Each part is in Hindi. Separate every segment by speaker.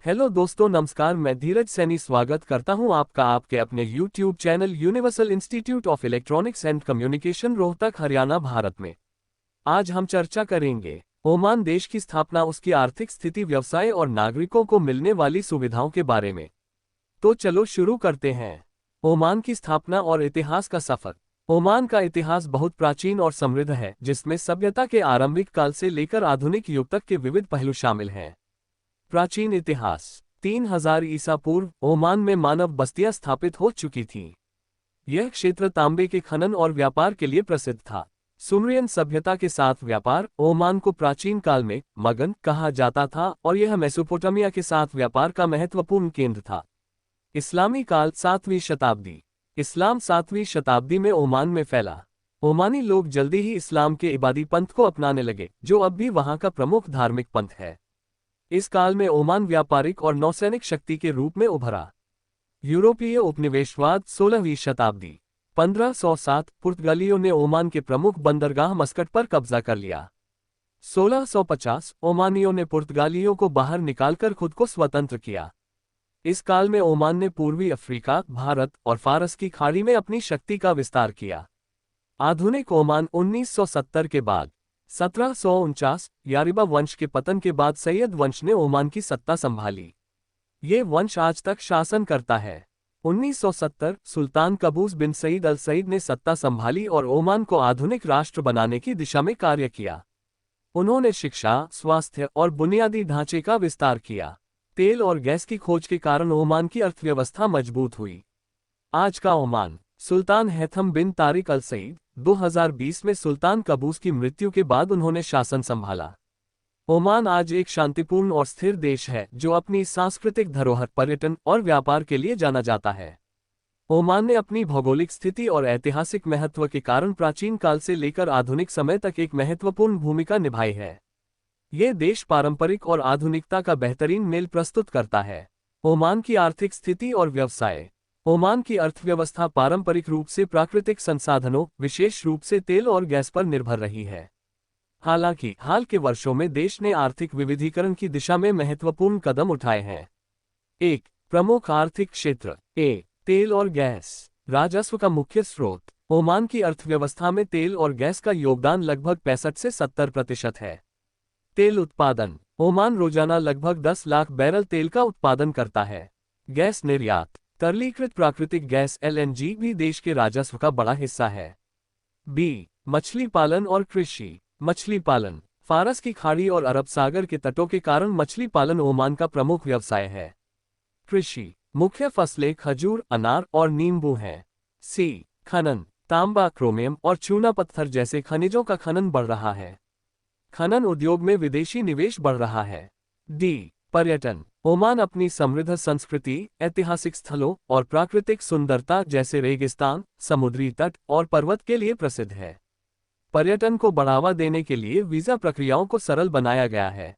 Speaker 1: हेलो दोस्तों, नमस्कार। मैं धीरज सैनी स्वागत करता हूं आपका आपके अपने YouTube channel universal institute of electronics and communication, Rohtak, Haryana, Bharat में। आज हम चर्चा करेंगे ओमान देश की स्थापना, उसकी आर्थिक स्थिति, व्यवसाय और नागरिकों को मिलने वाली सुविधाओं के बारे में। तो चलो शुरू करते हैं। ओमान की स्थापना और इतिहास का सफर। ओमान का इतिहास बहुत प्राचीन और समृद्ध है, जिसमें सभ्यता के आरंभिक काल से लेकर आधुनिक युग तक के विविध पहलू शामिल हैं। प्राचीन इतिहास। 3000 ईसा पूर्व ओमान में मानव बस्तियां स्थापित हो चुकी थीं। यह क्षेत्र तांबे के खनन और व्यापार के लिए प्रसिद्ध था। सुमरियन सभ्यता के साथ व्यापार। ओमान को प्राचीन काल में मगन कहा जाता था और यह मेसोपोटामिया के साथ व्यापार का महत्वपूर्ण केंद्र था। इस्लामी काल 7वीं शताब्दी। इस्लाम 7वीं शताब्दी में ओमान में फैला। ओमानी लोग जल्दी ही इस्लाम के इबादी पंथ को अपनाने लगे, जो अब भी वहां का प्रमुख धार्मिक पंथ है। इस काल में ओमान व्यापारिक और नौसैनिक शक्ति के रूप में उभरा। यूरोपीय उपनिवेशवाद 16वीं शताब्दी। 1507 पुर्तगालियों ने ओमान के प्रमुख बंदरगाह मस्कट पर कब्जा कर लिया। 1650 ओमानियों ने पुर्तगालियों को बाहर निकालकर खुद को स्वतंत्र किया। इस काल में ओमान ने पूर्वी अफ्रीका, भारत और फारस की खाड़ी में अपनी शक्ति का विस्तार किया। आधुनिक ओमान 1970 के बाद। 1749 यारिबा वंश के पतन के बाद सैयद वंश ने ओमान की सत्ता संभाली। ये वंश आज तक शासन करता है। 1970 सुल्तान कबूस बिन सईद अल सईद ने सत्ता संभाली और ओमान को आधुनिक राष्ट्र बनाने की दिशा में कार्य किया। उन्होंने शिक्षा, स्वास्थ्य और बुनियादी ढांचे का विस्तार किया। तेल और गैस की खोज के कारण ओमान की अर्थव्यवस्था मजबूत हुई। आज का ओमान। सुल्तान हैथम बिन तारिक अल सईद 2020 में सुल्तान कबूस की मृत्यु के बाद उन्होंने शासन संभाला। ओमान आज एक शांतिपूर्ण और स्थिर देश है, जो अपनी सांस्कृतिक धरोहर, पर्यटन और व्यापार के लिए जाना जाता है। ओमान ने अपनी भौगोलिक स्थिति और ऐतिहासिक महत्व के कारण प्राचीन काल से लेकर आधुनिक समय तक एक महत्वपूर्ण भूमिका निभाई है। ये देश पारंपरिक और आधुनिकता का बेहतरीन मेल प्रस्तुत करता है। ओमान की आर्थिक स्थिति और व्यवसाय। ओमान की अर्थव्यवस्था पारंपरिक रूप से प्राकृतिक संसाधनों, विशेष रूप से तेल और गैस पर निर्भर रही है। हालांकि हाल के वर्षों में देश ने आर्थिक विविधीकरण की दिशा में महत्वपूर्ण कदम उठाए हैं। एक प्रमुख आर्थिक क्षेत्र। तेल और गैस। राजस्व का मुख्य स्रोत। ओमान की अर्थव्यवस्था में तेल और गैस का योगदान लगभग 65 से 70% है। तेल उत्पादन। ओमान रोजाना लगभग 10 लाख बैरल तेल का उत्पादन करता है। गैस निर्यात। तरलीकृत प्राकृतिक गैस LNG भी देश के राजस्व का बड़ा हिस्सा है। मछली पालन और कृषि। मछली पालन। फारस की खाड़ी और अरब सागर के तटों के कारण मछली पालन ओमान का प्रमुख व्यवसाय है। कृषि। मुख्य फसलें खजूर, अनार और नींबू हैं। खनन। तांबा, क्रोमियम और चूना पत्थर जैसे खनिजों का खनन बढ़ रहा है। खनन उद्योग में विदेशी निवेश बढ़ रहा है। पर्यटन। ओमान अपनी समृद्ध संस्कृति, ऐतिहासिक स्थलों और प्राकृतिक सुंदरता जैसे रेगिस्तान, समुद्री तट और पर्वत के लिए प्रसिद्ध है। पर्यटन को बढ़ावा देने के लिए वीजा प्रक्रियाओं को सरल बनाया गया है।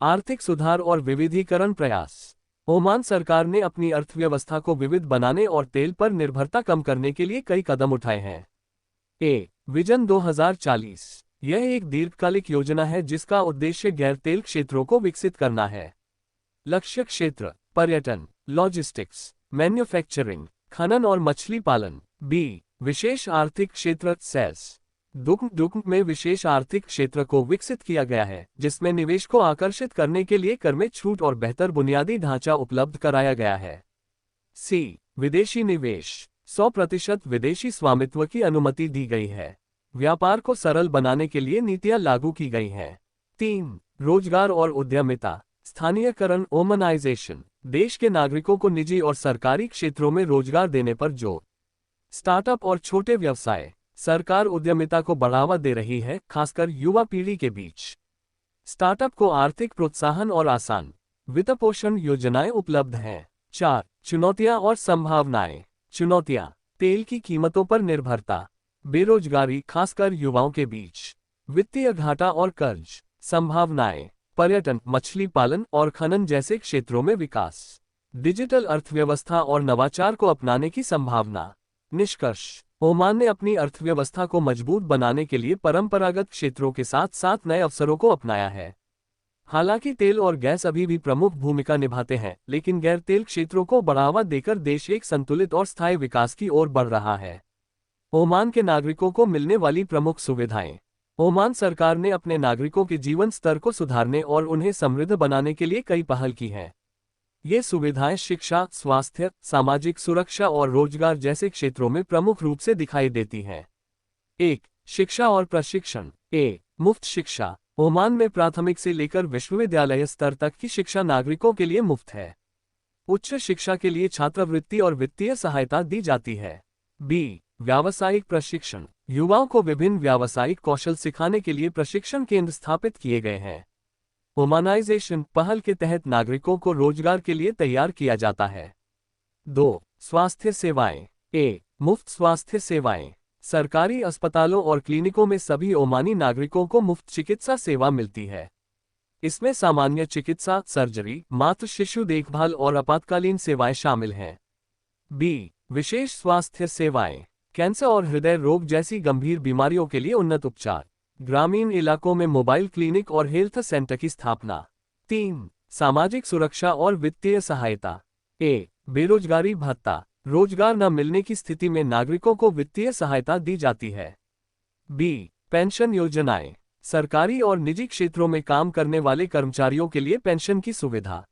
Speaker 1: आर्थिक सुधार और विविधीकरण प्रयास। ओमान सरकार ने अपनी अर्थव्यवस्था को विविध बनाने और तेल पर निर्भरता कम करने के लिए कई कदम उठाए हैं। विजन 2040। यह एक दीर्घकालिक योजना है जिसका उद्देश्य गैर तेल क्षेत्रों को विकसित करना है। लक्ष्य क्षेत्र। पर्यटन, लॉजिस्टिक्स, मैन्युफैक्चरिंग, खनन और मछली पालन। विशेष आर्थिक क्षेत्र सेल्स। दुग्ध में विशेष आर्थिक क्षेत्र को विकसित किया गया है, जिसमें निवेश को आकर्षित करने के लिए कर में छूट और बेहतर बुनियादी ढांचा उपलब्ध कराया गया है। विदेशी निवेश। 100% विदेशी स्वामित्व की अनुमति दी गई है। व्यापार को सरल बनाने के लिए नीतियां लागू की गई हैं। रोजगार और उद्यमिता। स्थानीयकरण, ओमनाइजेशन। देश के नागरिकों को निजी और सरकारी क्षेत्रों में रोजगार देने पर जोर। स्टार्टअप और छोटे व्यवसाय। सरकार उद्यमिता को बढ़ावा दे रही है, खासकर युवा पीढ़ी के बीच। स्टार्टअप को आर्थिक प्रोत्साहन और आसान वित्तपोषण योजनाएं उपलब्ध हैं। चुनौतियां और संभावनाएं। चुनौतियां। तेल की कीमतों पर निर्भरता। बेरोजगारी, खासकर युवाओं के बीच। वित्तीय घाटा और कर्ज। संभावनाएं। पर्यटन, मछली पालन और खनन जैसे क्षेत्रों में विकास। डिजिटल अर्थव्यवस्था और नवाचार को अपनाने की संभावना। निष्कर्ष। ओमान ने अपनी अर्थव्यवस्था को मजबूत बनाने के लिए परंपरागत क्षेत्रों के साथ साथ नए अवसरों को अपनाया है। हालांकि तेल और गैस अभी भी प्रमुख भूमिका निभाते हैं, लेकिन गैर तेल क्षेत्रों को बढ़ावा देकर देश एक संतुलित और स्थायी विकास की ओर बढ़ रहा है। ओमान के नागरिकों को मिलने वाली प्रमुख सुविधाएं। ओमान सरकार ने अपने नागरिकों के जीवन स्तर को सुधारने और उन्हें समृद्ध बनाने के लिए कई पहल की हैं। ये सुविधाएं शिक्षा, स्वास्थ्य, सामाजिक सुरक्षा और रोजगार जैसे क्षेत्रों में प्रमुख रूप से दिखाई देती हैं। 1. शिक्षा और प्रशिक्षण। मुफ्त शिक्षा। ओमान में प्राथमिक से लेकर विश्वविद्यालय स्तर तक की शिक्षा नागरिकों के लिए मुफ्त है। उच्च शिक्षा के लिए छात्रवृत्ति और वित्तीय सहायता दी जाती है। व्यावसायिक प्रशिक्षण। युवाओं को विभिन्न व्यावसायिक कौशल सिखाने के लिए प्रशिक्षण केंद्र स्थापित किए गए हैं। ओमानाइजेशन पहल के तहत नागरिकों को रोजगार के लिए तैयार किया जाता है। 2. स्वास्थ्य सेवाएं। मुफ्त स्वास्थ्य सेवाएं। सरकारी अस्पतालों और क्लिनिकों में सभी ओमानी नागरिकों को मुफ्त चिकित्सा सेवा मिलती है। इसमें सामान्य चिकित्सा, सर्जरी, मातृ शिशु देखभाल और आपातकालीन सेवाएं शामिल हैं। विशेष स्वास्थ्य सेवाएं। कैंसर और हृदय रोग जैसी गंभीर बीमारियों के लिए उन्नत उपचार। ग्रामीण इलाकों में मोबाइल क्लिनिक और हेल्थ सेंटर की स्थापना। 3. सामाजिक सुरक्षा और वित्तीय सहायता। बेरोजगारी भत्ता। रोजगार न मिलने की स्थिति में नागरिकों को वित्तीय सहायता दी जाती है। पेंशन योजनाएं। सरकारी और निजी क्षेत्रों में काम करने वाले कर्मचारियों के लिए पेंशन की सुविधा।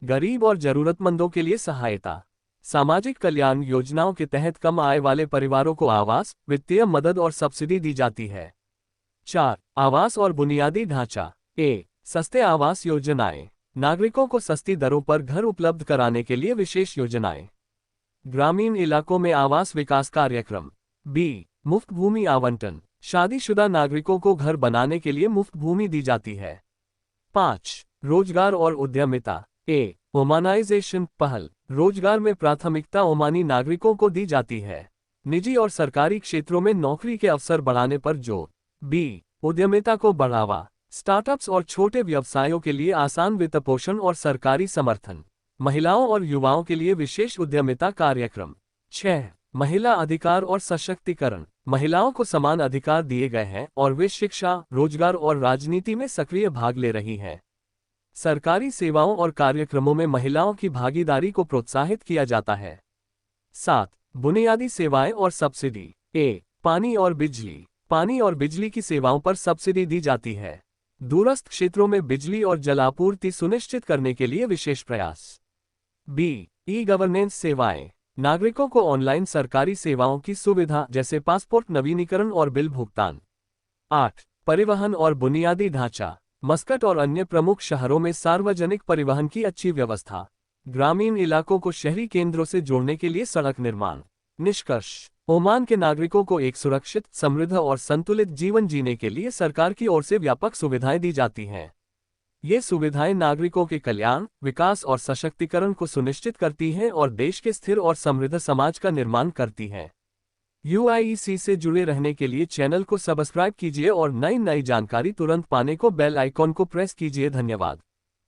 Speaker 1: गरीब और जरूरतमंदों के लिए सहायता। सामाजिक कल्याण योजनाओं के तहत कम आय वाले परिवारों को आवास, वित्तीय मदद और सब्सिडी दी जाती है। 4. आवास और बुनियादी ढांचा। सस्ते आवास योजनाएं। नागरिकों को सस्ती दरों पर घर उपलब्ध कराने के लिए विशेष योजनाएं। ग्रामीण इलाकों में आवास विकास कार्यक्रम। मुफ्त भूमि आवंटन। शादीशुदा नागरिकों को घर बनाने के लिए मुफ्त भूमि दी जाती है। 5. रोजगार और उद्यमिता। ओमानाइजेशन पहल। रोजगार में प्राथमिकता ओमानी नागरिकों को दी जाती है। निजी और सरकारी क्षेत्रों में नौकरी के अवसर बढ़ाने पर जोर। उद्यमिता को बढ़ावा। स्टार्टअप्स और छोटे व्यवसायों के लिए आसान वित्तपोषण और सरकारी समर्थन। महिलाओं और युवाओं के लिए विशेष उद्यमिता कार्यक्रम। 6. महिला अधिकार और सशक्तिकरण। महिलाओं को समान अधिकार दिए गए हैं और वे शिक्षा, रोजगार और राजनीति में सक्रिय भाग ले रही हैं। सरकारी सेवाओं और कार्यक्रमों में महिलाओं की भागीदारी को प्रोत्साहित किया जाता है। 7. बुनियादी सेवाएं और सब्सिडी। पानी और बिजली। पानी और बिजली की सेवाओं पर सब्सिडी दी जाती है। दूरस्थ क्षेत्रों में बिजली और जलापूर्ति सुनिश्चित करने के लिए विशेष प्रयास। ई गवर्नेंस सेवाएं। नागरिकों को ऑनलाइन सरकारी सेवाओं की सुविधा जैसे पासपोर्ट नवीनीकरण और बिल भुगतान। 8. परिवहन और बुनियादी ढांचा। मस्कट और अन्य प्रमुख शहरों में सार्वजनिक परिवहन की अच्छी व्यवस्था। ग्रामीण इलाकों को शहरी केंद्रों से जोड़ने के लिए सड़क निर्माण। निष्कर्ष। ओमान के नागरिकों को एक सुरक्षित, समृद्ध और संतुलित जीवन जीने के लिए सरकार की ओर से व्यापक सुविधाएं दी जाती हैं। ये सुविधाएं नागरिकों के कल्याण, विकास और सशक्तिकरण को सुनिश्चित करती हैं और देश के स्थिर और समृद्ध समाज का निर्माण करती हैं। UIEC से जुड़े रहने के लिए चैनल को सब्सक्राइब कीजिए और नई जानकारी तुरंत पाने को बेल आइकॉन को प्रेस कीजिए। धन्यवाद।